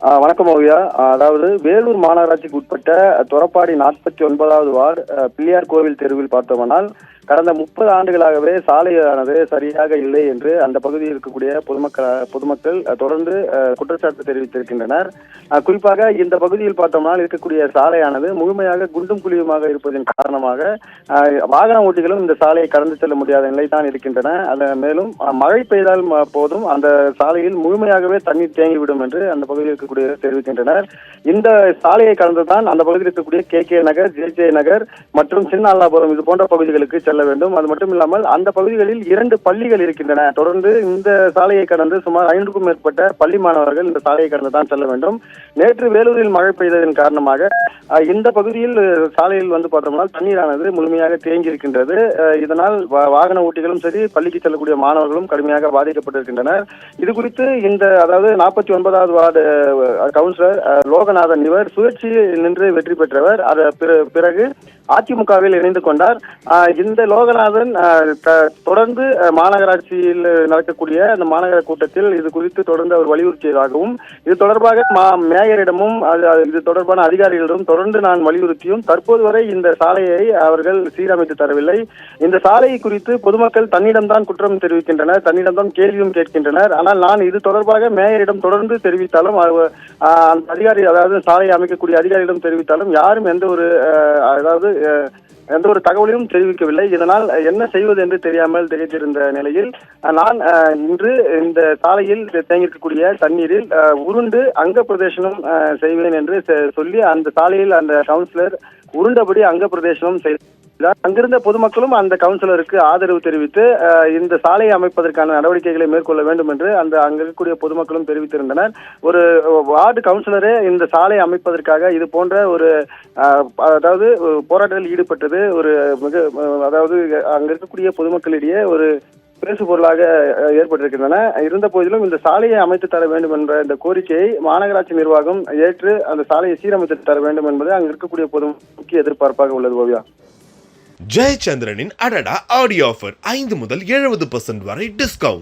வணக்கம் ஓவியா. அதாவது வேலூர் மாநகராட்சிக்கு உட்பட்ட தொரப்பாடி 49வது வார்டு பிள்ளையார் கோவில் தெருவில் பார்த்தோம்னால் கடந்த 30 ஆண்டுகளாகவே சாலையானது சரியாக இல்லை என்று அந்த பகுதியில் இருக்கக்கூடிய பொதுமக்கள் தொடர்ந்து குற்றச்சாட்டு தெரிவித்திருக்கின்றனர். குறிப்பாக இந்த பகுதியில் பார்த்தோம்னால் இருக்கக்கூடிய சாலையானது முழுமையாக குண்டும் குழியுமாக இருப்பதன் காரணமாக வாகன ஓட்டிகளும் இந்த சாலையை கடந்து செல்ல முடியாத நிலைதான் இருக்கின்றன. மேலும் மழை பெய்தால் போதும் அந்த சாலையில் முழுமையாகவே தண்ணீர் தேங்கிவிடும் என்று அந்த பகுதியில் இருக்கக்கூடிய தெரிவிக்கின்றனர். இந்த சாலையை கடந்துதான் அந்த பகுதியில் இருக்கக்கூடிய கே நகர், ஜே நகர் மற்றும் சின்ன அல்லாபுரம் இது போன்ற பகுதிகளுக்கு செல்ல வேண்டும். அது மட்டும் இல்லாமல் அந்த பகுதிகளில் 2 பள்ளிகள் இருக்கின்றன. தொடர்ந்து இந்த சாலையை கடந்து சுமார் 5க்கும் மேற்பட்ட பள்ளி மாணவர்கள் இந்த சாலையை கடந்து தான் செல்ல வேண்டும். நேற்று வேலூரில் மழை பெய்ததன் காரணமாக இந்த பகுதியில் சாலையில் பார்த்தோம்னா தண்ணீரானது முழுமையாக தேங்கி இருக்கின்றது. இதனால் வாகன ஓட்டிகளும் சரி, பள்ளிக்கு செல்லக்கூடிய மாணவர்களும் கடுமையாக பாதிக்கப்பட்டிருக்கின்றனர். இது குறித்து அதாவது 49வது வார்டு கவுன்சிலர் லோகநாதன் இவர் சுயேட்சையில் நின்று வெற்றி பெற்றவர். பிறகு அதிமுகவில் இணைந்து கொண்டார். இந்த லோகநாதன் தொடர்ந்து மாநகராட்சியில் நடக்கக்கூடிய அந்த மாநகர கூட்டத்தில் இது குறித்து தொடர்ந்து அவர் வலியுறுத்தியதாகவும், இது தொடர்பாக மேயரிடமும் இது தொடர்பான அதிகாரிகளிடம் தொடர்ந்து நான் வலியுறுத்தியும் தற்போது வரை இந்த சாலையை அவர்கள் சீரமைத்து தரவில்லை. இந்த சாலை குறித்து பொதுமக்கள் தன்னிடம்தான் குற்றம் தெரிவிக்கின்றனர், தன்னிடம்தான் கேள்வியும் கேட்கின்றனர். ஆனால் நான் இது தொடர்பாக மேயரிடம் தொடர்ந்து தெரிவித்தாலும் அந்த அதிகாரி, அதாவது சாலையை அமைக்கக்கூடிய அதிகாரியிடம் தெரிவித்தாலும் யாரும் எந்த ஒரு தகவலையும் தெரிவிக்கவில்லை. இதனால் என்ன செய்வது என்று தெரியாமல் திகைத்திருந்த நிலையில் நான் இன்று இந்த சாலையில் தேங்கியிருக்கக்கூடிய தண்ணீரில் உருண்டு அங்க பிரதேசனம் செய்வேன் என்று சொல்லி அந்த சாலையில் அந்த கவுன்சிலர் உருண்டபடி அங்க பிரதேசனம் செய்தார். அங்கிருந்த பொதுமக்களும் அந்த கவுன்சிலருக்கு ஆதரவு தெரிவித்து இந்த சாலையை அமைப்பதற்கான நடவடிக்கைகளை மேற்கொள்ள வேண்டும் என்று அங்க இருக்கக்கூடிய பொதுமக்களும் தெரிவித்திருந்தனர். ஒரு வார்டு கவுன்சிலரே இந்த சாலை அமைப்பதற்காக இது போன்ற ஒரு போராட்டத்தில் ஈடுபட்டது அங்க இருக்கக்கூடிய பொதுமக்களிடையே ஒரு பேசு பொருளாக ஏற்பட்டிருக்கின்றன. இருந்த போதிலும் இந்த சாலையை அமைத்து தர வேண்டும் என்ற இந்த கோரிக்கையை மாநகராட்சி நிர்வாகம் ஏற்று அந்த சாலையை சீரமைத்து தர வேண்டும் என்பது அங்கு இருக்கக்கூடிய முக்கிய எதிர்பார்ப்பாக உள்ளது. ஓவியா, ஜெயச்சந்திரனின் அடடா ஆடியோ ஆஃபர் 5 முதல் 70% வரை டிஸ்கவுண்ட்.